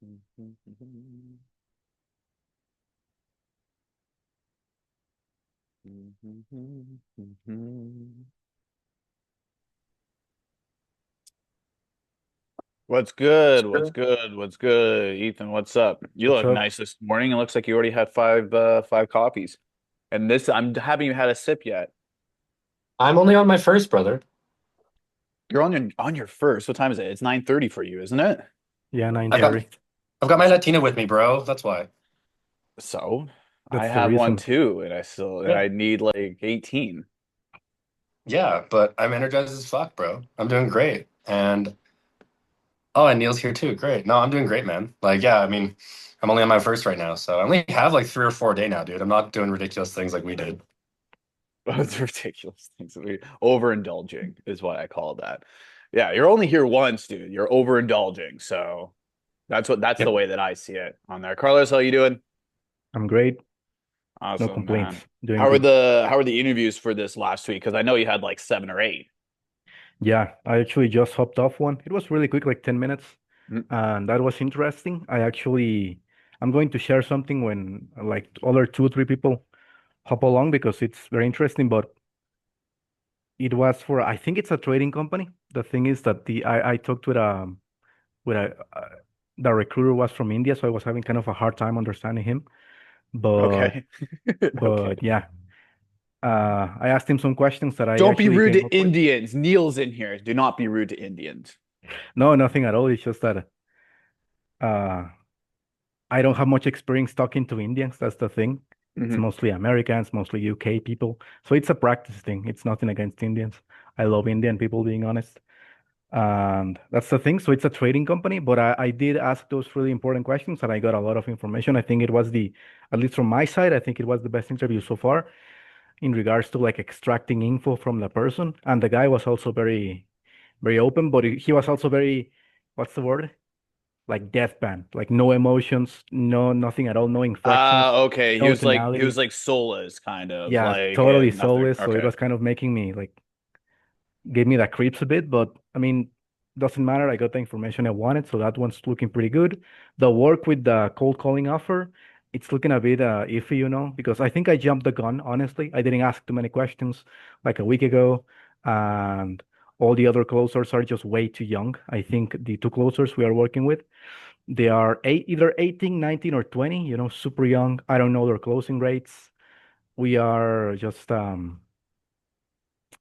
What's good? What's good? What's good? Ethan, what's up? You What's look up? nice this morning. It looks like you already had five coffees. And this I'm haven't even had a sip yet. I'm only on my first, brother. You're on your first. What time is it? It's 9:30 for you, isn't it? Yeah, Or nine is I've got it? thirty. Oh, I've got my it's Latina with me, bro. That's why. so I That's the have one reason. too, and I still and Yeah. I need like 18. Yeah, but I'm energized as fuck, bro. I'm doing great. And oh, and Neil's here too. Great. No, I'm doing great, man. Like, yeah, I mean, I'm only on my first right now, so I only have like 3 or 4 a day now, dude. I'm not doing ridiculous things like we did. It's ridiculous things. Overindulging is what I call that. Yeah, you're only here once, dude. You're overindulging. So that's the Yep. way that I see it on there. Carlos, how you doing? I'm great. No Awesome, man. complaints. Doing good. How are the interviews for this last week? Because I know you had like 7 or 8. Yeah, I actually just hopped off one. It was really quick, like 10 minutes. Mm. And that was interesting. I'm going to share something when like other 2 or 3 people hop along because it's very interesting, but it was for, I think it's a trading company. The thing is that I talked with a the recruiter was from India, so I was having kind of a hard time understanding him. But Okay. Okay. but yeah, I asked him some questions that I Don't be actually rude came to up with. Indians. Neil's in here. Do not be rude to Indians. No, nothing at all. It's just that uh, I don't have much experience talking to Indians. That's the thing. It's Hmm. mostly Americans, mostly UK people. So it's a practice thing. It's nothing against Indians. I love Indian people, being honest. And that's the thing. So it's a trading company, but I did ask those really important questions and I got a lot of information. I think it was at least from my side, I think it was the best interview so far in regards to like extracting info from the person. And the guy was also very, very open, but he was also very, what's the word? Like deadpan, like no emotions, nothing at all, no inflections, Okay. He no was like he was tonality. like soulless, kind of Yeah, like totally nothing. soulless. So it Okay. was kind of making me like gave me the creeps a bit, but I mean, doesn't matter. I got the information I wanted, so that one's looking pretty good. The work with the cold calling offer, it's looking a bit iffy, because I think I jumped the gun, honestly. I didn't ask too many questions like a week ago, and all the other closers are just way too young. I think the 2 closers we are working with, they are either 18, 19, or 20, super young. I don't know their closing rates. We are just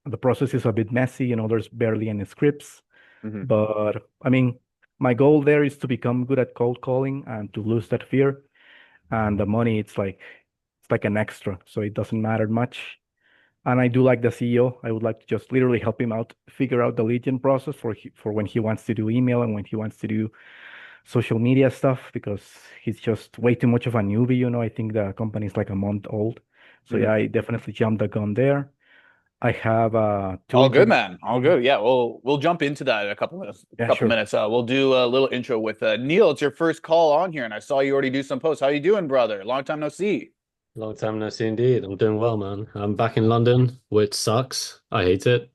the process is a bit messy, there's barely any scripts. Hmm. But I mean, my goal there is to become good at cold calling and to lose that fear. And the money, it's like an extra, so it doesn't matter much. And I do like the CEO. I would like to just literally help him out, figure out the lead gen process for when he wants to do email and when he wants to do social media stuff because he's just way too much of a newbie. I think the company is like a month old. So yeah, Hmm. I definitely jumped the gun there. I have two All good, interviews. man. All good. Yeah, we'll jump into that in a couple minutes. Yeah, Couple sure. minutes. We'll do a little intro with Neil. It's your first call on here, and I saw you already do some posts. How you doing, brother? Long time no see. Long time no see indeed. I'm doing well, man. I'm back in London, which sucks. I hate it.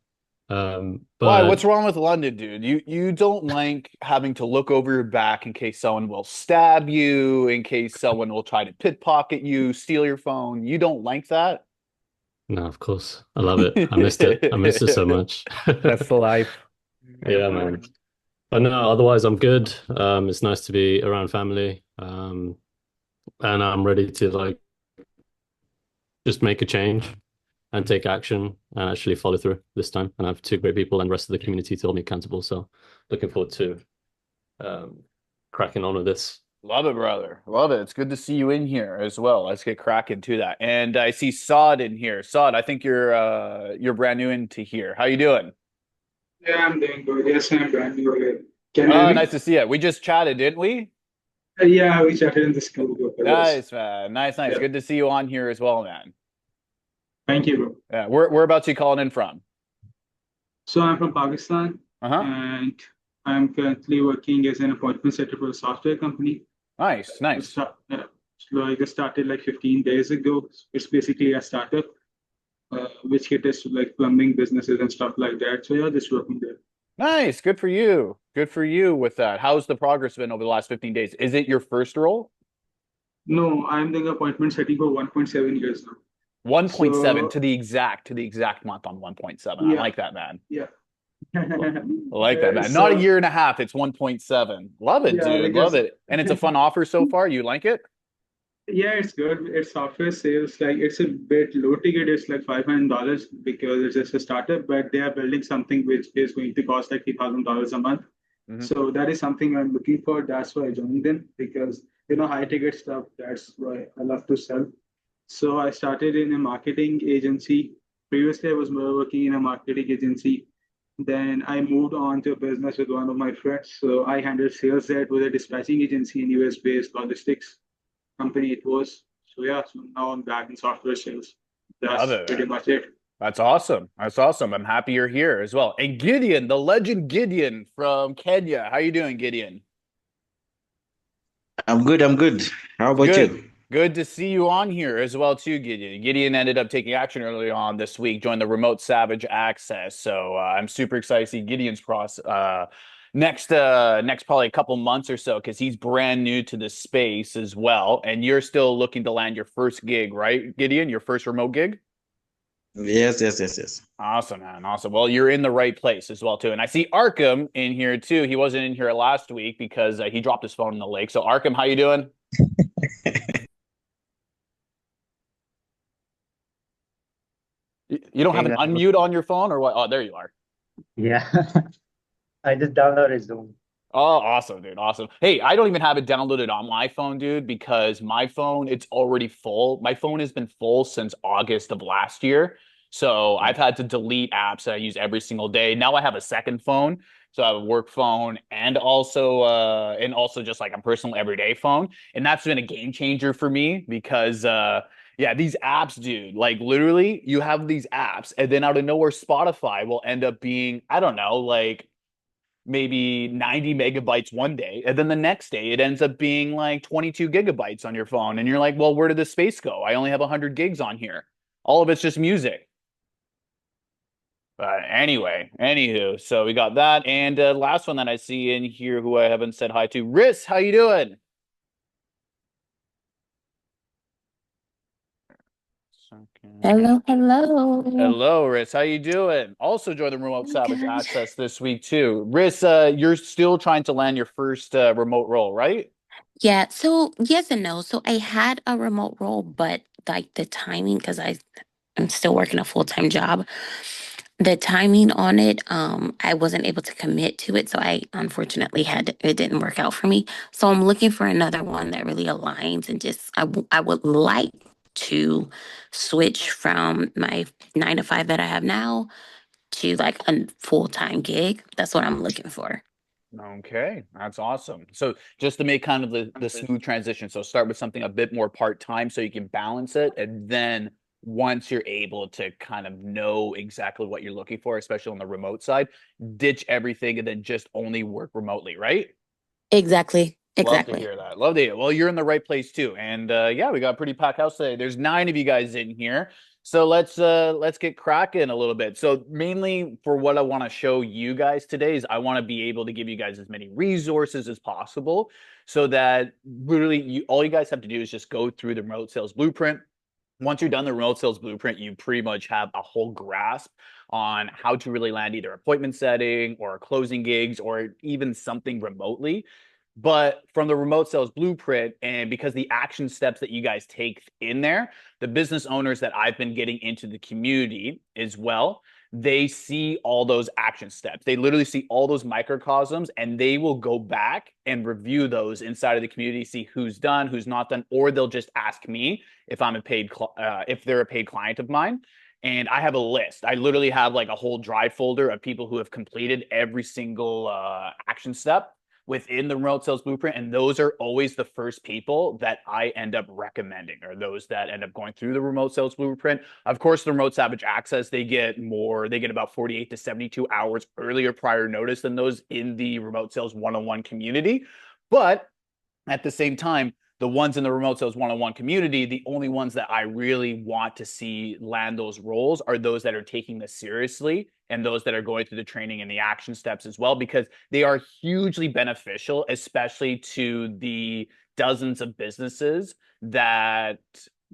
Why? But What's wrong with London, dude? You don't like having to look over your back in case someone will stab you, in case someone will try to pickpocket you, steal your phone. You don't like that? no, of course. I love it. I missed it. I missed it so much. That's the life. Yeah, man. But no, otherwise I'm good. It's nice to be around family. And I'm ready to like just make a change and take action and actually follow through this time. And I have 2 great people and the rest of the community to hold me accountable. So looking forward to um cracking on with this. Love it, brother. Love it. It's good to see you in here as well. Let's get cracking to that. And I see Sod in here. Sod, I think you're brand new into here. How you doing? Yeah, I'm doing good. Yes, I'm brand new here. Can you hear Nice me? to see you. We just chatted, didn't we? Yeah, we chatted in the Skool group. Yes. Nice, man. Nice, nice. Yeah. Good to see you on here as well, man. Thank you, bro. Yeah, whereabouts you calling in from? So I'm from Pakistan Uh-huh. and I'm currently working as an appointment setter for a software company. Nice, nice. So I just started like 15 days ago. It's basically a startup which caters to like plumbing businesses and stuff like that. So yeah, just working there. Nice. Good for you. Good for you with that. How's the progress been over the last 15 days? Is it your first role? No, I'm doing appointment setting for 1.7 years now. 1.7 So to the exact month on 1.7. I yeah, like that, man. yeah. I like that, man. Not a So year and a half. It's 1.7. Love it, yeah, dude. Love because it. And it's a fun offer so far. You like it? yeah, it's good. It's software sales. Like it's a bit low ticket. It's like $500 because it's just a startup, but they are building something which is going to cost like $3,000 a month. Hmm. So that is something I'm looking for. That's why I joined them because high ticket stuff. That's why I love to sell. So I started in a marketing agency. Previously, I was working in a marketing agency. Then I moved on to a business with one of my friends. So I handled sales there with a dispatching agency in US-based logistics company it was. So yeah, so now I'm back in software sales. Love That's it, pretty man. much it. That's awesome. That's awesome. I'm happy you're here as well. And Gideon, the legend Gideon from Kenya. How you doing, Gideon? I'm good. I'm good. How about Good. you? Good to see you on here as well too, Gideon. Gideon ended up taking action early on this week, joined the remote Savage Access. So I'm super excited to see Gideon's next probably a couple months or so because he's brand new to the space as well. And you're still looking to land your first gig, right, Gideon? Your first remote gig? Yes, yes, yes, yes. Awesome, man. Awesome. Well, you're in the right place as well too. And I see Arkham in here too. He wasn't in here last week because he dropped his phone in the lake. So Arkham, how you doing? You don't have Hey an guys. unmute on your phone or what? Oh, there you are. Yeah, I just downloaded Zoom. Oh, awesome, dude. Awesome. Hey, I don't even have it downloaded on my phone, dude, because my phone, it's already full. My phone has been full since August of last year. So I've had to delete apps that I use every single day. Now I have a second phone. So I have a work phone and also just like a personal everyday phone. And that's been a game changer for me because yeah, these apps, dude, like literally you have these apps and then out of nowhere Spotify will end up being, I don't know, like maybe 90 megabytes one day. And then the next day, it ends up being like 22 gigabytes on your phone. And you're like, well, where did this space go? I only have 100 gigs on here. All of it's just music. But anyway, anywho, so we got that. And last one that I see in here who I haven't said hi to, Riss, how you doing? Second. Hello, hello. Hello, Riss. How you doing? Also joined the remote I'm Savage good. Access this week too. Riss, you're still trying to land your first remote role, right? Yeah, so yes and no. So I had a remote role, but like the timing, because I'm still working a full-time job. The timing on it, I wasn't able to commit to it. So I unfortunately it didn't work out for me. So I'm looking for another one that really aligns and just I would like to switch from my 9 to 5 that I have now to like a full-time gig. That's what I'm looking for. Okay, that's awesome. So just to make kind of the smooth transition, so start with something a bit more part-time so you can balance it, and then once you're able to kind of know exactly what you're looking for, especially on the remote side, ditch everything and then just only work remotely, right? Exactly. Love to Exactly. hear that. Love to hear. Well, you're in the right place too. And yeah, we got a pretty packed house today. There's 9 of you guys in here. So let's get cracking a little bit. So mainly for what I want to show you guys today is I want to be able to give you guys as many resources as possible so that literally all you guys have to do is just go through the remote sales blueprint. Once you're done the remote sales blueprint, you pretty much have a whole grasp on how to really land either appointment setting or closing gigs or even something remotely. But from the remote sales blueprint, and because the action steps that you guys take in there, the business owners that I've been getting into the community as well, they see all those action steps. They literally see all those microcosms and they will go back and review those inside of the community, see who's done, who's not done, or they'll just ask me if I'm a if they're a paid client of mine. And I have a list. I literally have like a whole drive folder of people who have completed every single action step within the remote sales blueprint. And those are always the first people that I end up recommending, or those that end up going through the remote sales blueprint. Of course, the remote Savage Access, they get about 48 to 72 hours earlier prior notice than those in the remote sales one-on-one community. But at the same time, the ones in the remote sales one-on-one community, the only ones that I really want to see land those roles are those that are taking this seriously and those that are going through the training and the action steps as well, because they are hugely beneficial, especially to the dozens of businesses that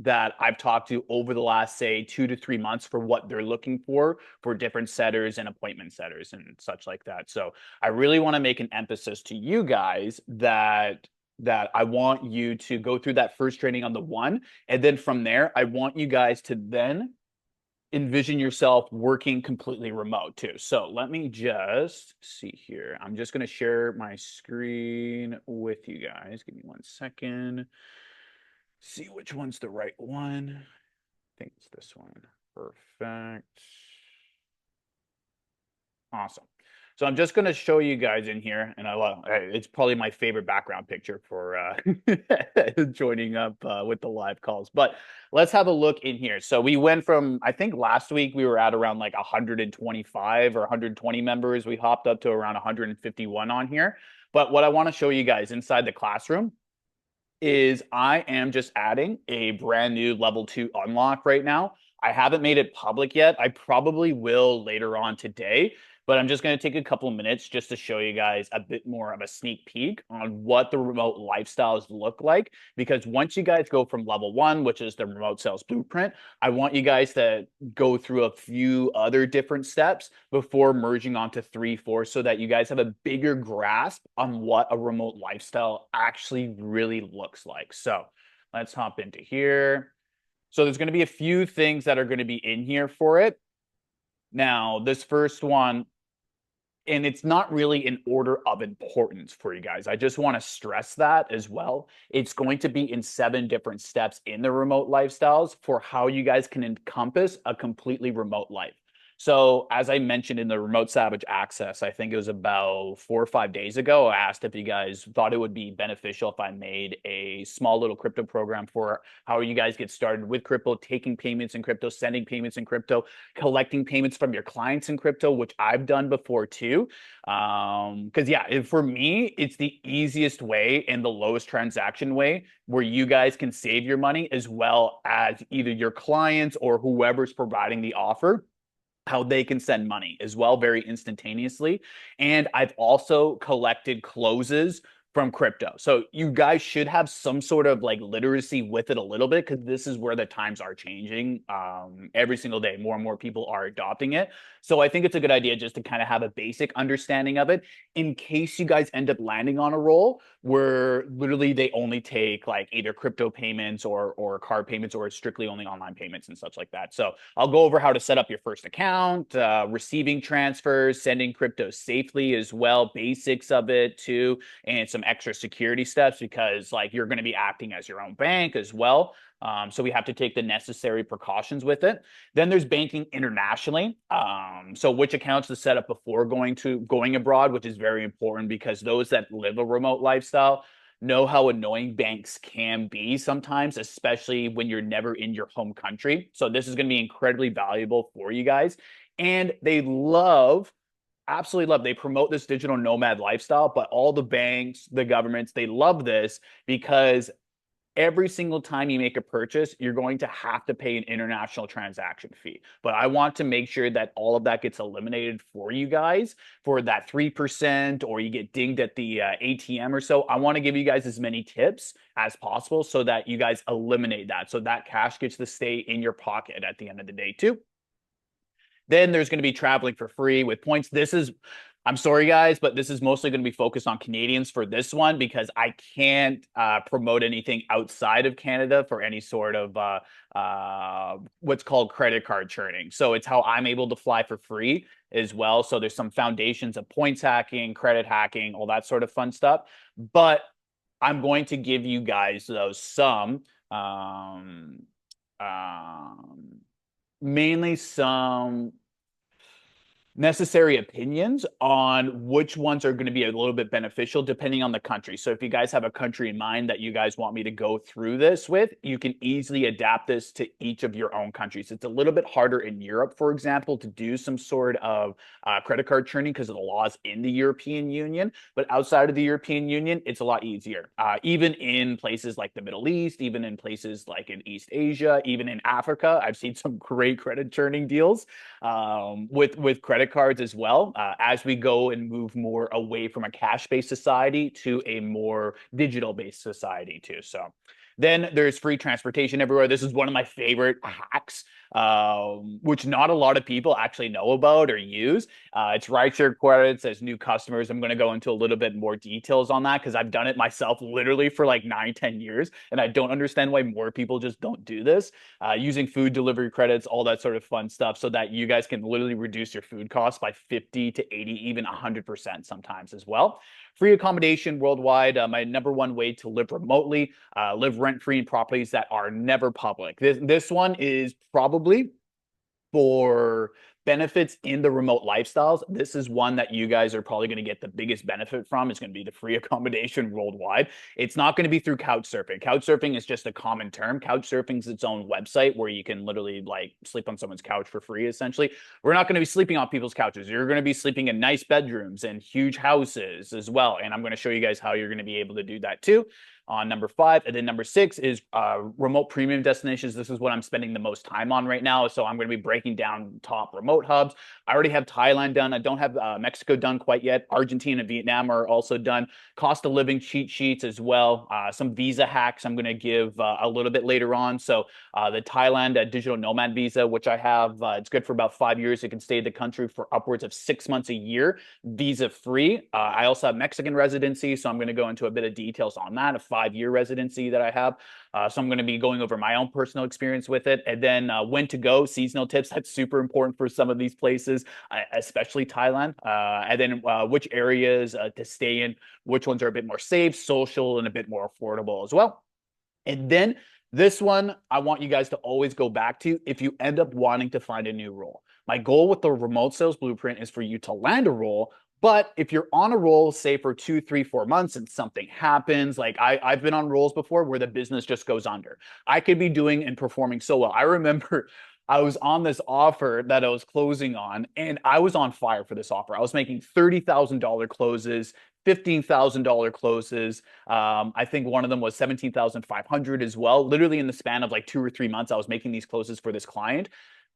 I've talked to over the last, say, 2 to 3 months for what they're looking for different setters and appointment setters and such like that. So I really want to make an emphasis to you guys that I want you to go through that first training on the one. And then from there, I want you guys to then envision yourself working completely remote too. So let me just see here. I'm just going to share my screen with you guys. Give me 1 second. See which one's the right one. I think it's this one. Perfect. Awesome. So I'm just going to show you guys in here, and I love it's probably my favorite background picture for joining up with the live calls. But let's have a look in here. So we went from, I think last week we were at around like 125 or 120 members. We hopped up to around 151 on here. But what I want to show you guys inside the classroom is I am just adding a brand new level 2 unlock right now. I haven't made it public yet. I probably will later on today, but I'm just going to take a couple of minutes just to show you guys a bit more of a sneak peek on what the remote lifestyles look like. Because once you guys go from level 1, which is the remote sales blueprint, I want you guys to go through a few other different steps before merging onto 3, 4, so that you guys have a bigger grasp on what a remote lifestyle actually really looks like. So let's hop into here. So there's going to be a few things that are going to be in here for it. Now, this first one, and it's not really in order of importance for you guys. I just want to stress that as well. It's going to be in 7 different steps in the remote lifestyles for how you guys can encompass a completely remote life. So as I mentioned in the Remote Savage Access, I think it was about 4 or 5 days ago, I asked if you guys thought it would be beneficial if I made a small little crypto program for how you guys get started with crypto, taking payments in crypto, sending payments in crypto, collecting payments from your clients in crypto, which I've done before too. Because for me, it's the easiest way and the lowest transaction way where you guys can save your money, as well as either your clients or whoever's providing the offer, how they can send money as well, very instantaneously. And I've also collected closes from crypto. So you guys should have some sort of like literacy with it a little bit, because this is where the times are changing every single day. More and more people are adopting it. So I think it's a good idea just to kind of have a basic understanding of it in case you guys end up landing on a roll where literally they only take like either crypto payments or card payments, or strictly only online payments and such like that. So I'll go over how to set up your first account, receiving transfers, sending crypto safely as well, basics of it too, and some extra security steps, because like you're going to be acting as your own bank as well. So we have to take the necessary precautions with it. Then there's banking internationally. So which accounts to set up before going abroad, which is very important, because those that live a remote lifestyle know how annoying banks can be sometimes, especially when you're never in your home country. So this is going to be incredibly valuable for you guys. And they absolutely love, they promote this digital nomad lifestyle, but all the banks, the governments, they love this because every single time you make a purchase, you're going to have to pay an international transaction fee. But I want to make sure that all of that gets eliminated for you guys for that 3%, or you get dinged at the ATM or so. I want to give you guys as many tips as possible so that you guys eliminate that. So that cash gets to stay in your pocket at the end of the day too. Then there's going to be traveling for free with points. I'm sorry, guys, but this is mostly going to be focused on Canadians for this one, because I can't promote anything outside of Canada for any sort of what's called credit card churning. So it's how I'm able to fly for free as well. So there's some foundations of points hacking, credit hacking, all that sort of fun stuff. But I'm going to give you guys mainly some necessary opinions on which ones are going to be a little bit beneficial depending on the country. So if you guys have a country in mind that you guys want me to go through this with, you can easily adapt this to each of your own countries. It's a little bit harder in Europe, for example, to do some sort of credit card churning because of the laws in the European Union. But outside of the European Union, it's a lot easier. Even in places like the Middle East, even in places like in East Asia, even in Africa, I've seen some great credit churning deals with credit cards as well, as we go and move more away from a cash-based society to a more digital-based society too. So then there's free transportation everywhere. This is one of my favorite hacks, which not a lot of people actually know about or use. It's rideshare credits as new customers. I'm going to go into a little bit more details on that because I've done it myself literally for like 9-10 years. And I don't understand why more people just don't do this. Using food delivery credits, all that sort of fun stuff so that you guys can literally reduce your food costs by 50 to 80, even 100% sometimes as well. Free accommodation worldwide, my number one way to live remotely, live rent-free in properties that are never public. This one is probably for benefits in the remote lifestyles. This is one that you guys are probably going to get the biggest benefit from. It's going to be the free accommodation worldwide. It's not going to be through couch surfing. Couch surfing is just a common term. Couch surfing is its own website where you can literally like sleep on someone's couch for free, essentially. We're not going to be sleeping on people's couches. You're going to be sleeping in nice bedrooms and huge houses as well. And I'm going to show you guys how you're going to be able to do that too on number 5. And then number 6 is remote premium destinations. This is what I'm spending the most time on right now. So I'm going to be breaking down top remote hubs. I already have Thailand done. I don't have Mexico done quite yet. Argentina and Vietnam are also done. Cost of living cheat sheets as well. Some visa hacks I'm going to give a little bit later on. So the Thailand digital nomad visa, which I have, it's good for about 5 years. You can stay in the country for upwards of 6 months a year, visa free. I also have Mexican residency. So I'm going to go into a bit of details on that. A 5-year residency that I have. So I'm going to be going over my own personal experience with it. And then when to go, seasonal tips. That's super important for some of these places, especially Thailand. And then which areas to stay in, which ones are a bit more safe, social, and a bit more affordable as well. And then this one, I want you guys to always go back to if you end up wanting to find a new role. My goal with the remote sales blueprint is for you to land a role. But if you're on a roll, say for 2, 3, 4 months and something happens, like I've been on rolls before where the business just goes under. I could be doing and performing so well. I remember I was on this offer that I was closing on and I was on fire for this offer. I was making $30,000 closes, $15,000 closes. I think one of them was 17,500 as well. Literally in the span of like 2 or 3 months, I was making these closes for this client.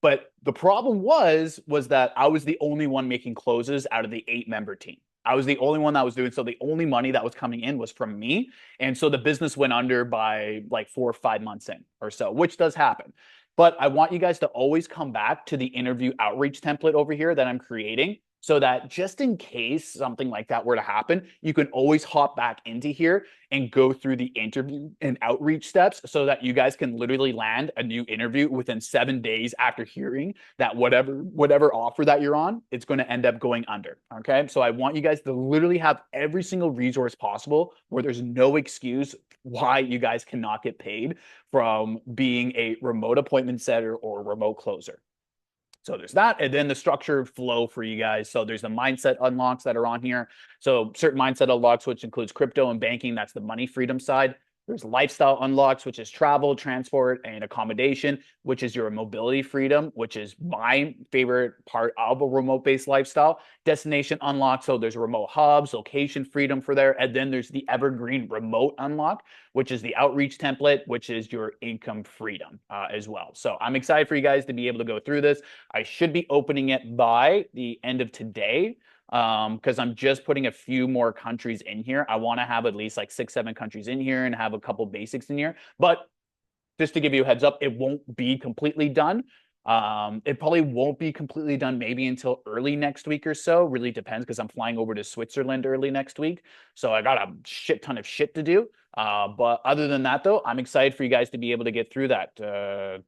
But the problem was that I was the only one making closes out of the 8-member team. I was the only one that was doing, so the only money that was coming in was from me. And so the business went under by like 4 or 5 months in or so, which does happen. But I want you guys to always come back to the interview outreach template over here that I'm creating, so that just in case something like that were to happen, you can always hop back into here and go through the interview and outreach steps so that you guys can literally land a new interview within 7 days after hearing that whatever offer that you're on, it's going to end up going under. Okay. So I want you guys to literally have every single resource possible where there's no excuse why you guys cannot get paid from being a remote appointment setter or remote closer. So there's that. And then the structured flow for you guys. So there's the mindset unlocks that are on here. So certain mindset unlocks, which includes crypto and banking. That's the money freedom side. There's lifestyle unlocks, which is travel, transport, and accommodation, which is your mobility freedom, which is my favorite part of a remote-based lifestyle. Destination unlock, so there's remote hubs, location freedom for there. And then there's the evergreen remote unlock, which is the outreach template, which is your income freedom as well. So I'm excited for you guys to be able to go through this. I should be opening it by the end of today, because I'm just putting a few more countries in here. I want to have at least like 6, 7 countries in here and have a couple basics in here. But just to give you a heads up, it won't be completely done. It probably won't be completely done maybe until early next week or so. Really depends, because I'm flying over to Switzerland early next week. So I got a shit ton of shit to do. But other than that, though, I'm excited for you guys to be able to get through that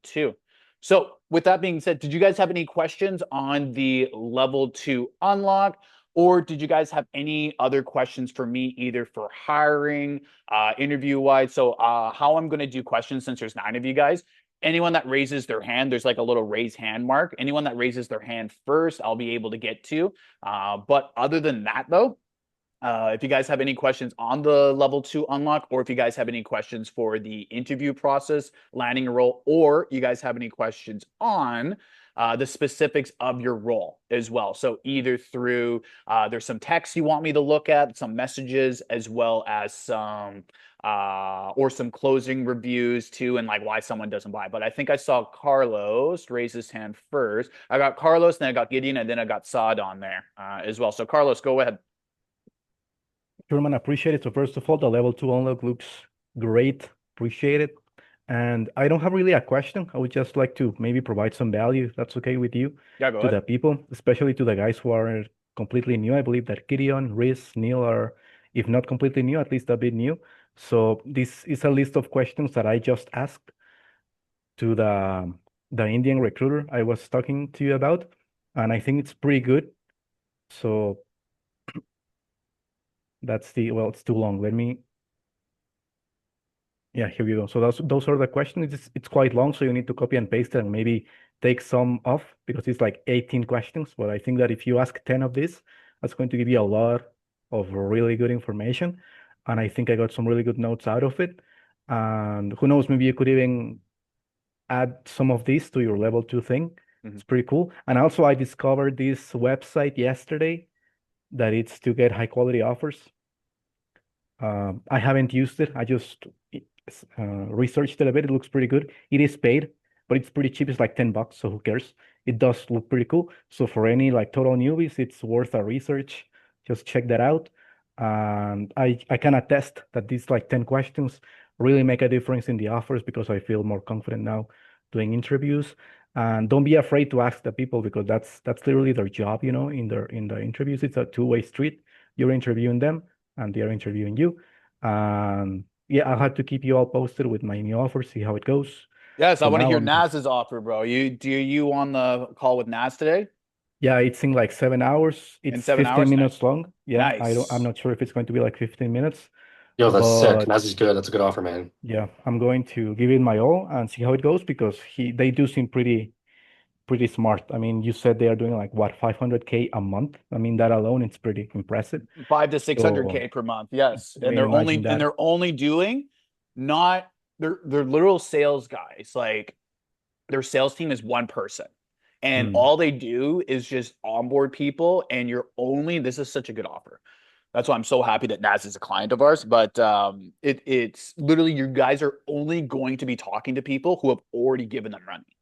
too. So with that being said, did you guys have any questions on the level 2 unlock? Or did you guys have any other questions for me, either for hiring, interview-wise? So how I'm going to do questions, since there's 9 of you guys, anyone that raises their hand, there's like a little raise hand mark. Anyone that raises their hand first, I'll be able to get to. But other than that, though, if you guys have any questions on the level 2 unlock, or if you guys have any questions for the interview process, landing a role, or you guys have any questions on the specifics of your role as well. So either through, there's some text you want me to look at, some messages, as well as some, or some closing reviews too, and like why someone doesn't buy. But I think I saw Carlos raise his hand first. I got Carlos, then I got Gideon, and then I got Saad on there as well. So Carlos, go ahead. Sure, man, appreciate it. So first of all, the level 2 unlock looks great. Appreciate it. And I don't have really a question. I would just like to maybe provide some value, if that's okay with you, Yeah, go to ahead. the people, especially to the guys who are completely new. I believe that Gideon, Riz, Neil are, if not completely new, at least a bit new. So this is a list of questions that I just asked to the Indian recruiter I was talking to you about, and I think it's pretty good. So that's well, it's too long. Yeah, here we go. So those are the questions. It's quite long, so you need to copy and paste it and maybe take some off because it's like 18 questions. But I think that if you ask 10 of these, that's going to give you a lot of really good information. And I think I got some really good notes out of it. And who knows, maybe you could even add some of these to your level 2 thing. It's pretty cool. And also I discovered this website yesterday that it's to get high quality offers. I haven't used it. I just researched it a bit. It looks pretty good. It is paid, but it's pretty cheap. It's like $10, so who cares? It does look pretty cool. So for any like total newbies, it's worth a research. Just check that out. And I can attest that these like 10 questions really make a difference in the offers because I feel more confident now doing interviews. And don't be afraid to ask the people because that's literally their job, you know, in the interviews. It's a two-way street. You're interviewing them and they are interviewing you. Yeah, I'll have to keep you all posted with my new offer, see how it goes. Yes, I So want to now hear I'm just, Naz's offer, bro. You on the call with Naz today? yeah, it's in like 7 hours. In It's 7 hours? 15 minutes long. Yeah, I'm Nice. not sure if it's going to be like 15 minutes, Yo, that's sick. but Naz is good. That's a good offer, man. yeah, I'm going to give it my all and see how it goes because they do seem pretty smart. I mean, you said they are doing like what, 500K a month? I mean, that alone, it's pretty impressive. 5 to 600K So per month. Yes. I mean, imagine that. They're only doing not they're literal sales guys. Like their sales team is one person. And all they do is just onboard people and this is such a good offer. That's why I'm so happy that Naz is a client of ours. But it's literally you guys are only going to be talking to people who have already given them money.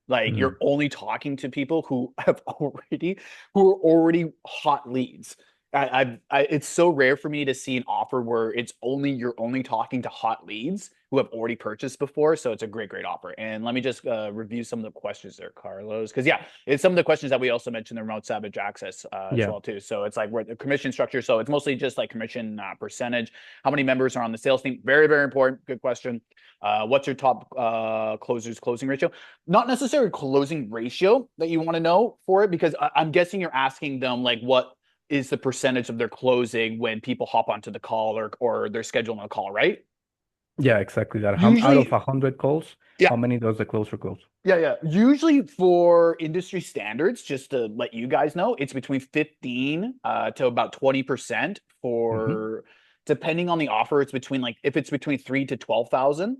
Like you're only talking to people who are already hot leads. It's so rare for me to see an offer where you're only talking to hot leads who have already purchased before. So it's a great offer. And let me just review some of the questions there, Carlos, because yeah, it's some of the questions that we also mentioned in remote savage access as Yeah. well too. So it's like where the commission structure. So it's mostly just like commission percentage. How many members are on the sales team? Very important. Good question. What's your top closers closing ratio? Not necessarily closing ratio that you want to know for it, because I'm guessing you're asking them like what is the percentage of their closing when people hop onto the call or they're scheduling a call, right? Yeah, exactly that. Out of Usually, 100 calls, yeah. how many does the closer close? Yeah. Usually for industry standards, just to let you guys know, it's between 15 to about 20% for depending on the offer. It's between like if it's between 3 to 12,000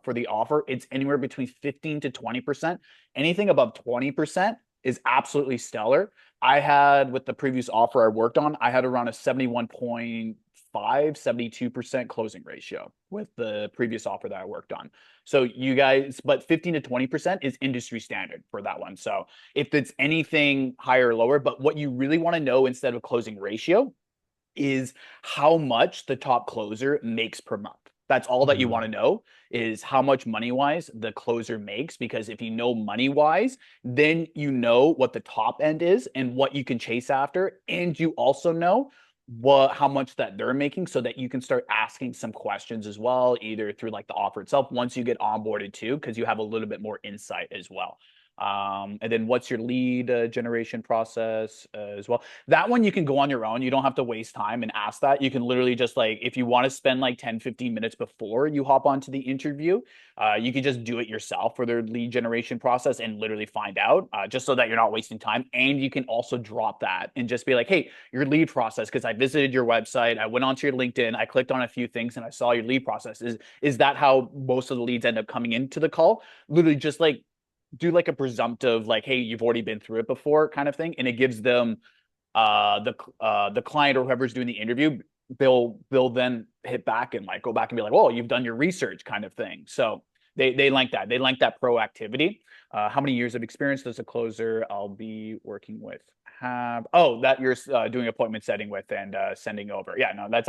for the offer, it's anywhere between 15 to 20%. Anything above 20% is absolutely stellar. I had with the previous offer I worked on, I had around a 71.5, 72% closing ratio with the previous offer that I worked on. So you guys, but 15 to 20% is industry standard for that one. So if it's anything higher or lower, but what you really want to know instead of closing ratio is how much the top closer makes per month. That's all that you want to know is how much money-wise the closer makes, because if you know money-wise, then you know what the top end is and what you can chase after. And you also know how much that they're making so that you can start asking some questions as well, either through like the offer itself once you get onboarded too, because you have a little bit more insight as well. And then what's your lead generation process as well? That one you can go on your own. You don't have to waste time and ask that. You can literally just like, if you want to spend like 10, 15 minutes before you hop onto the interview, you can just do it yourself for their lead generation process and literally find out, just so that you're not wasting time. And you can also drop that and just be like, hey, your lead process, because I visited your website, I went onto your LinkedIn, I clicked on a few things and I saw your lead process. Is that how most of the leads end up coming into the call? Literally just like do like a presumptive, like, hey, you've already been through it before kind of thing. And it gives them the client or whoever's doing the interview, they'll then hit back and like go back and be like, oh, you've done your research kind of thing. So they like that. They like that proactivity. How many years of experience does a closer I'll be working with have? Oh, that you're doing appointment setting with and sending over. Yeah, no, that's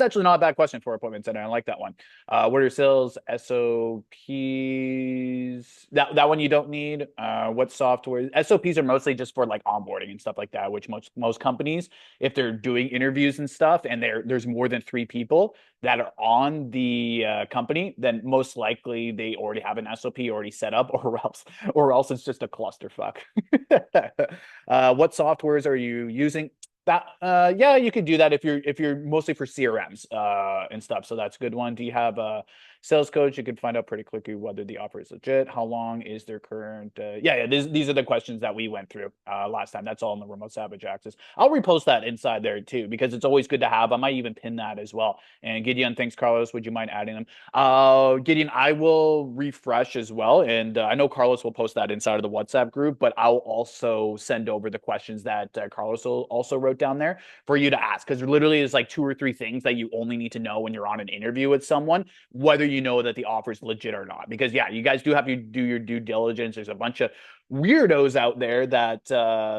actually not a bad question for appointment setting. I like that one. What are your sales SOPs? That one you don't need. What software? SOPs are mostly just for like onboarding and stuff like that, which most companies, if they're doing interviews and stuff, and there's more than 3 people that are on the company, then most likely they already have an SOP already set up, or else it's just a clusterfuck. What softwares are you using? That yeah, you could do that if you're mostly for CRMs and stuff. So that's a good one. Do you have a sales coach? You can find out pretty quickly whether the offer is legit. How long is their current? Yeah. These are the questions that we went through last time. That's all in the remote savage access. I'll repost that inside there too, because it's always good to have. I might even pin that as well. And Gideon, thanks, Carlos. Would you mind adding them? Gideon, I will refresh as well, and I know Carlos will post that inside of the WhatsApp group, but I'll also send over the questions that Carlos also wrote down there for you to ask, because literally there's like 2 or 3 things that you only need to know when you're on an interview with someone, whether you know that the offer is legit or not. Because yeah, you guys do have to do your due diligence. There's a bunch of weirdos out there that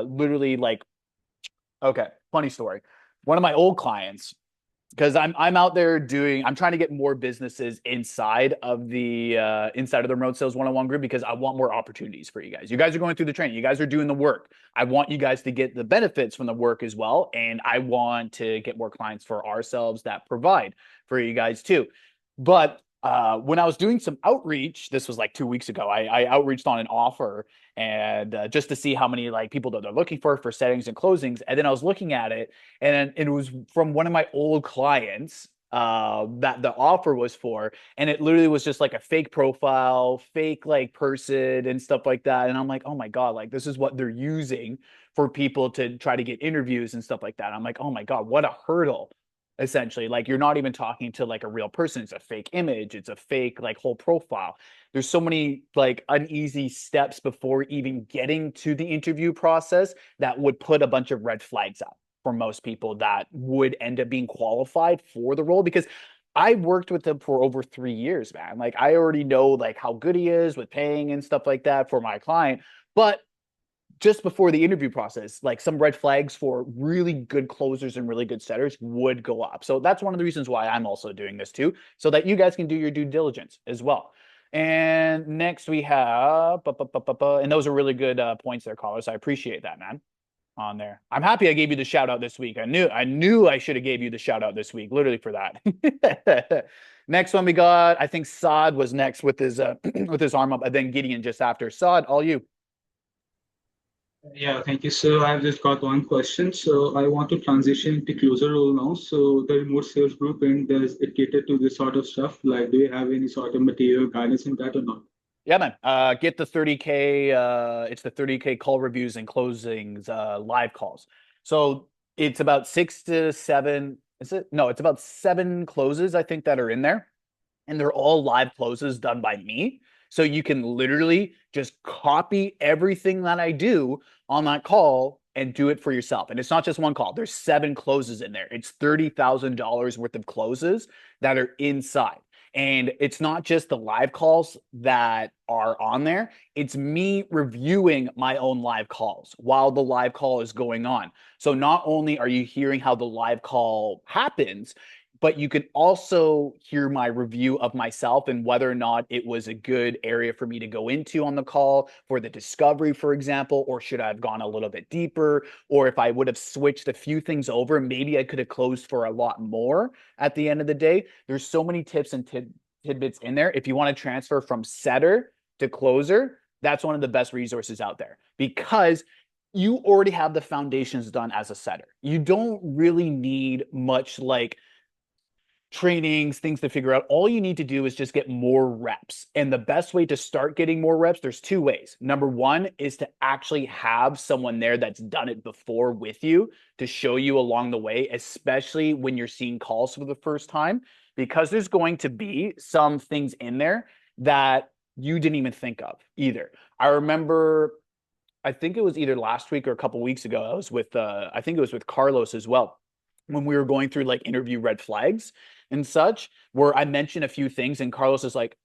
literally like, okay, funny story. One of my old clients, because I'm out there I'm trying to get more businesses inside of the remote sales one-on-one group, because I want more opportunities for you guys. You guys are going through the training, you guys are doing the work. I want you guys to get the benefits from the work as well, and I want to get more clients for ourselves that provide for you guys too. But when I was doing some outreach, this was like 2 weeks ago, I outreached on an offer, and just to see how many like people that they're looking for settings and closings. And then I was looking at it, and it was from one of my old clients that the offer was for, and it literally was just like a fake profile, fake like person and stuff like that. And I'm like, oh my God, like this is what they're using for people to try to get interviews and stuff like that. I'm like, oh my God, what a hurdle. Essentially, like you're not even talking to like a real person. It's a fake image, it's a fake like whole profile. There's so many like uneasy steps before even getting to the interview process that would put a bunch of red flags up for most people that would end up being qualified for the role. Because I worked with him for over 3 years, man. Like I already know like how good he is with paying and stuff like that for my client. But just before the interview process, like some red flags for really good closers and really good setters would go up. So that's one of the reasons why I'm also doing this too, so that you guys can do your due diligence as well. And next we have, and those are really good points there, Carlos. I appreciate that, man. On there, I'm happy I gave you the shout out this week. I knew I should have gave you the shout out this week, literally for that. Next one we got, I think Saad was next with his with his arm up, and then Gideon just after. Saad, all you. Yeah, thank you. So I've just got one question. So I want to transition to closer role now. So the remote sales group, and does it cater to this sort of stuff? Like, do you have any sort of material guidance in that or not? Yeah, man. Get the 30K. It's the 30K call reviews and closings, live calls. So it's about 6 to 7. Is it? No, it's about 7 closes, I think, that are in there. And they're all live closes done by me. So you can literally just copy everything that I do on that call and do it for yourself. And it's not just one call. There's 7 closes in there. It's $30,000 worth of closes that are inside. And it's not just the live calls that are on there. It's me reviewing my own live calls while the live call is going on. So not only are you hearing how the live call happens, but you can also hear my review of myself and whether or not it was a good area for me to go into on the call for the discovery, for example, or should I have gone a little bit deeper? Or if I would have switched a few things over, maybe I could have closed for a lot more at the end of the day. There's so many tips and tidbits in there. If you want to transfer from setter to closer, that's one of the best resources out there because you already have the foundations done as a setter. You don't really need much like trainings, things to figure out. All you need to do is just get more reps. And the best way to start getting more reps, there's two ways. Number one is to actually have someone there that's done it before with you to show you along the way, especially when you're seeing calls for the first time, because there's going to be some things in there that you didn't even think of either. I remember, I think it was either last week or a couple weeks ago, I was with, I think it was with Carlos as well, when we were going through like interview red flags and such, where I mentioned a few things and Carlos is like,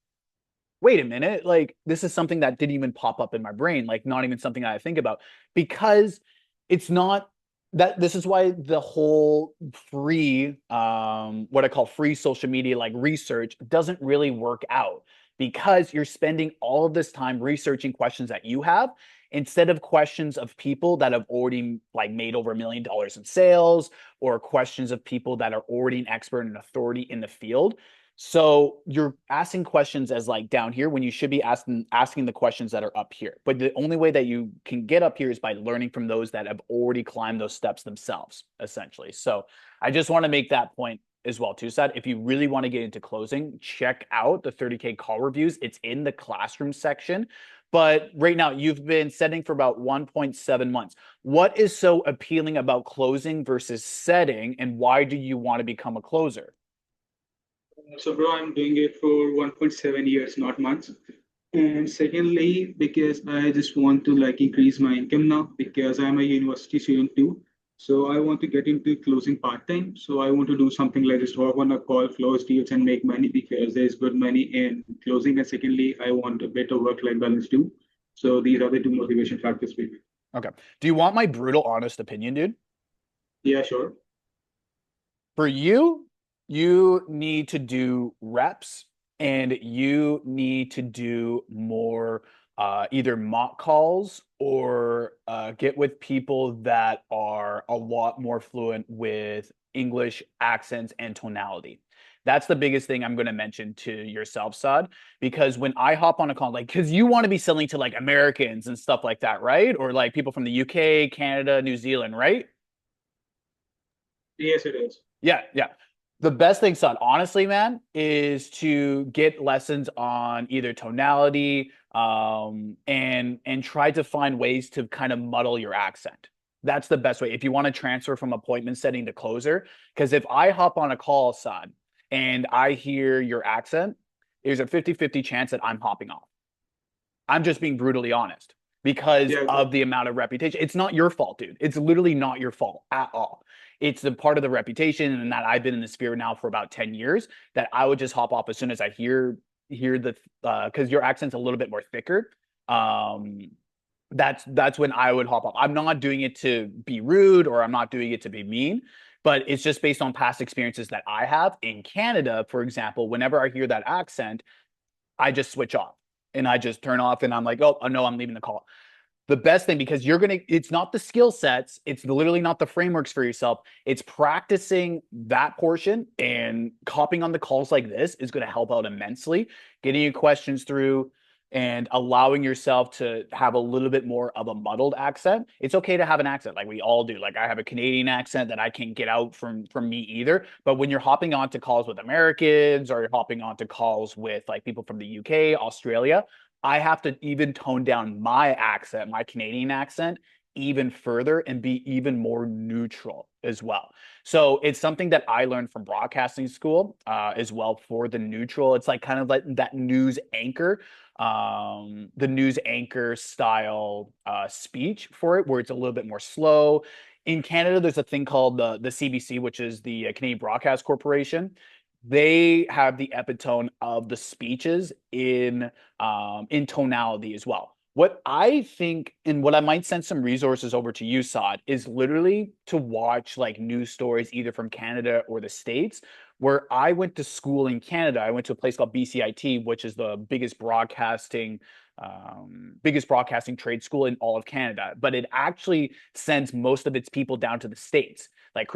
wait a minute, like this is something that didn't even pop up in my brain, like not even something I think about, because it's not that. This is why the whole free, what I call free social media, like research doesn't really work out, because you're spending all of this time researching questions that you have instead of questions of people that have already like made over $1 million in sales, or questions of people that are already an expert and authority in the field. So you're asking questions as like down here when you should be asking the questions that are up here. But the only way that you can get up here is by learning from those that have already climbed those steps themselves, essentially. So I just want to make that point as well too, Sad. If you really want to get into closing, check out the 30K call reviews. It's in the classroom section. But right now, you've been setting for about 1.7 months. What is so appealing about closing versus setting, and why do you want to become a closer? So, bro, I'm doing it for 1.7 years, not months. And secondly, because I just want to like increase my income now, because I'm a university student too. So I want to get into closing part time. So I want to do something like just hop on a call, close deals, and make money, because there's good money in closing. And secondly, I want a better work-life balance too. So these are the two motivation factors for me. Okay. Do you want my brutal, honest opinion, dude? Yeah, sure. For you, you need to do reps, and you need to do more either mock calls or get with people that are a lot more fluent with English accents and tonality. That's the biggest thing I'm going to mention to yourself, Saad, because when I hop on a call, like, because you want to be selling to like Americans and stuff like that, right? Or like people from the UK, Canada, New Zealand, right? Yes, it is. Yeah, yeah. The best thing, son, honestly, man, is to get lessons on either tonality, and try to find ways to kind of muddle your accent. That's the best way if you want to transfer from appointment setting to closer. Because if I hop on a call, son, and I hear your accent, there's a 50-50 chance that I'm hopping off. I'm just being brutally honest because Yeah. of the amount of reputation. It's not your fault, dude. It's literally not your fault at all. It's the part of the reputation, and that I've been in the sphere now for about 10 years, that I would just hop off as soon as I hear the because your accent's a little bit more thicker. That's when I would hop off. I'm not doing it to be rude, or I'm not doing it to be mean, but it's just based on past experiences that I have in Canada. For example, whenever I hear that accent, I just switch off and I just turn off, and I'm like, oh no, I'm leaving the call. The best thing, because it's not the skill sets, it's literally not the frameworks for yourself, it's practicing that portion, and hopping on the calls like this is going to help out immensely, getting your questions through and allowing yourself to have a little bit more of a muddled accent. It's okay to have an accent, like we all do. Like I have a Canadian accent that I can't get out from me either. But when you're hopping onto calls with Americans, or you're hopping onto calls with like people from the UK, Australia, I have to even tone down my accent, my Canadian accent, even further, and be even more neutral as well. So it's something that I learned from broadcasting school as well, for the neutral. It's like kind of like that news anchor, the news anchor style speech for it, where it's a little bit more slow. In Canada, there's a thing called the CBC, which is the Canadian Broadcast Corporation. They have the epitome of the speeches in tonality as well. What I think, and what I might send some resources over to you, Saad, is literally to watch like news stories either from Canada or the States. Where I went to school in Canada, I went to a place called BCIT, which is the biggest broadcasting biggest broadcasting trade school in all of Canada, but it actually sends most of its people down to the States. Like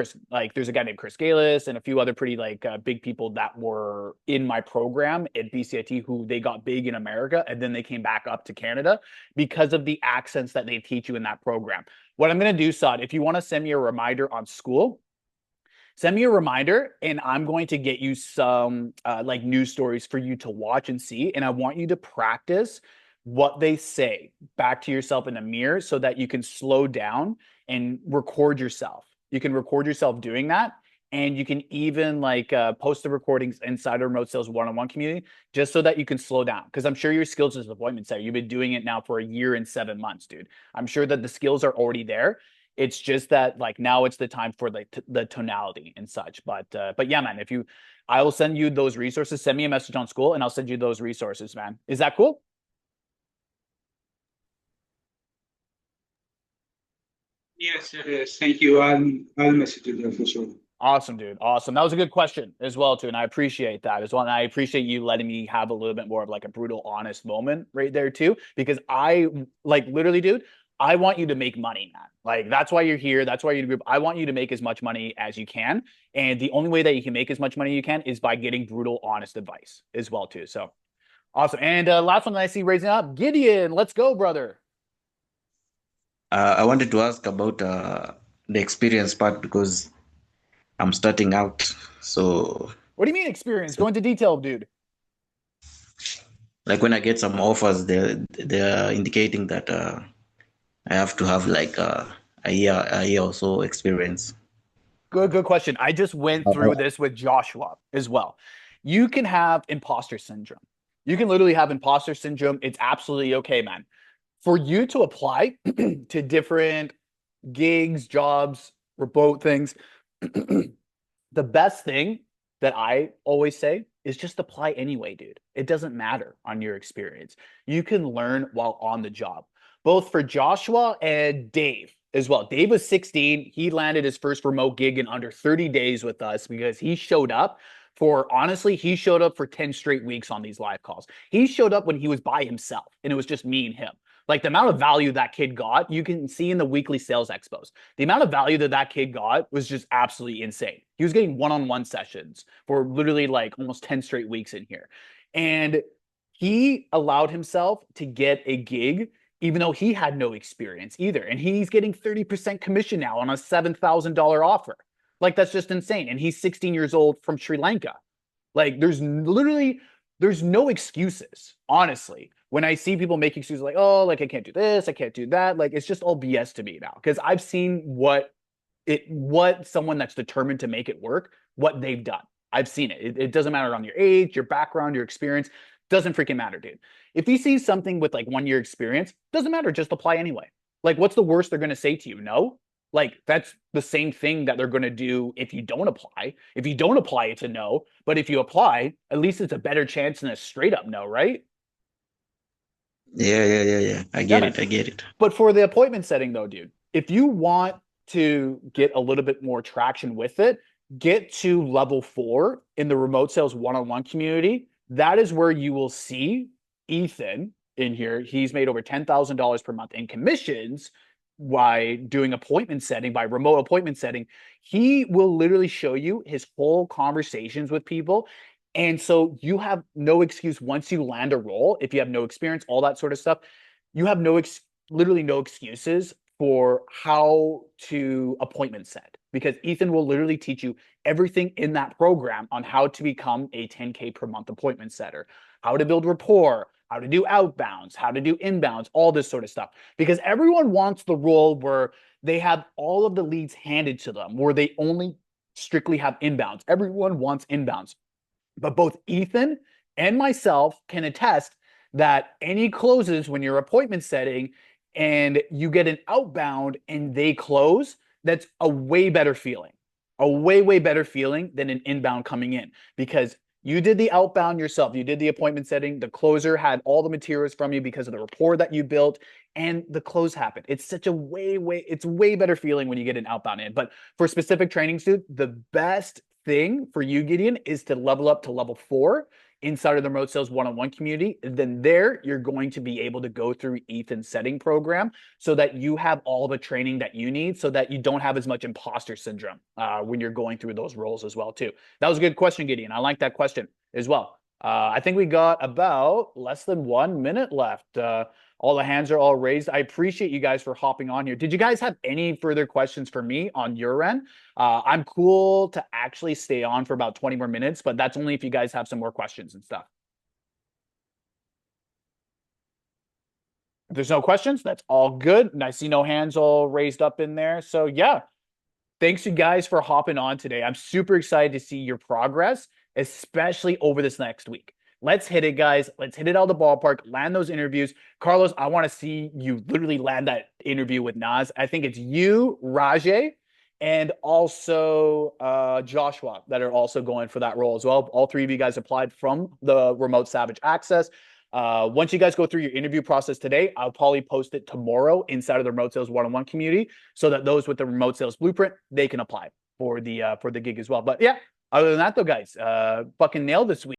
there's a guy named Chris Galis and a few other pretty big people that were in my program at BCIT who they got big in America and then they came back up to Canada because of the accents that they teach you in that program. What I'm going to do, Saad, if you want to send me a reminder on Skool, send me a reminder and I'm going to get you some news stories for you to watch and see. And I want you to practice what they say back to yourself in the mirror so that you can slow down and record yourself. You can record yourself doing that. And you can even post the recordings inside our remote sales one-on-one community just so that you can slow down. Because I'm sure your skills as an appointment setter, you've been doing it now for 1 year and 7 months, dude. I'm sure that the skills are already there. It's just that now it's the time for the tonality and such. But yeah, man, I will send you those resources. Send me a message on Skool and I'll send you those resources, man. Is that cool? Yes, it is. Thank you. I'll message you there for sure. Awesome, dude. Awesome. That was a good question as well, too. And I appreciate that as well. And I appreciate you letting me have a little bit more of a brutal, honest moment right there, too. Because I literally, dude, I want you to make money, man. That's why you're here. That's why you're in the group. I want you to make as much money as you can. And the only way that you can make as much money you can is by getting brutal, honest advice as well, too. So awesome. And last one that I see raising up, Gideon. Let's go, brother. I wanted to ask about the experience part because I'm starting out. So what do you mean experience? Go into detail, dude. When I get some offers, they're indicating that I have to have a year or so experience. Good question. I just went through this with Joshua as well. You can have imposter syndrome. You can literally have imposter syndrome. It's absolutely okay, man. For you to apply to different gigs, jobs, remote things, the best thing that I always say is just apply anyway, dude. It doesn't matter on your experience. You can learn while on the job, both for Joshua and Dave as well. Dave was 16. He landed his first remote gig in under 30 days with us because he showed up he showed up for 10 straight weeks on these live calls. He showed up when he was by himself and it was just me and him. The amount of value that kid got, you can see in the weekly sales expos. The amount of value that kid got was just absolutely insane. He was getting one-on-one sessions for literally almost 10 straight weeks in here. And he allowed himself to get a gig even though he had no experience either. And he's getting 30% commission now on a $7,000 offer. That's just insane. And he's 16 years old from Sri Lanka. There's no excuses, honestly. When I see people make excuses I can't do this, I can't do that, it's just all BS to me now. Because I've seen what someone that's determined to make it work, what they've done. I've seen it. It doesn't matter on your age, your background, your experience. Doesn't freaking matter, dude. If you see something with 1 year experience, doesn't matter. Just apply anyway. What's the worst they're going to say to you? No? That's the same thing that they're going to do if you don't apply. If you don't apply, it's a no. But if you apply, at least it's a better chance than a straight up no, right? Yeah. I get it. But for the appointment setting though, dude, if you want to get a little bit more traction with it, get to level 4 in the remote sales one-on-one community. That is where you will see Ethan in here. He's made over $10,000 per month in commissions by doing appointment setting, by remote appointment setting. He will literally show you his whole conversations with people. And so you have no excuse once you land a role, if you have no experience, all that sort of stuff, you have literally no excuses for how to appointment set, because Ethan will literally teach you everything in that program on how to become a 10K per month appointment setter, how to build rapport, how to do outbounds, how to do inbounds, all this sort of stuff. Because everyone wants the role where they have all of the leads handed to them, where they only strictly have inbounds. Everyone wants inbounds. But both Ethan and myself can attest that any closes when you're appointment setting and you get an outbound and they close, that's a way better feeling, a way better feeling than an inbound coming in, because you did the outbound yourself. You did the appointment setting. The closer had all the materials from you because of the rapport that you built, and the close happened. It's such a it's way better feeling when you get an outbound in. But for specific trainings, dude, the best thing for you, Gideon, is to level up to level 4 inside of the remote sales one-on-one community, then there you're going to be able to go through Ethan's setting program so that you have all the training that you need so that you don't have as much imposter syndrome when you're going through those roles as well too. That was a good question, Gideon. I like that question as well. I think we got about less than 1 minute left. All the hands are all raised. I appreciate you guys for hopping on here. Did you guys have any further questions for me on your end? I'm cool to actually stay on for about 20 more minutes, but that's only if you guys have some more questions and stuff. If there's no questions, that's all good. And I see no hands all raised up in there. So yeah, thanks you guys for hopping on today. I'm super excited to see your progress, especially over this next week. Let's hit it, guys. Let's hit it out of the ballpark, land those interviews. Carlos, I want to see you literally land that interview with Naz. I think it's you, Rajay, and also Joshua that are also going for that role as well. All three of you guys applied from the Remote Savage Access. Once you guys go through your interview process today, I'll probably post it tomorrow inside of the Remote Sales one-on-one community so that those with the Remote Sales Blueprint, they can apply for the gig as well. But yeah, other than that though, guys, fucking nailed this week.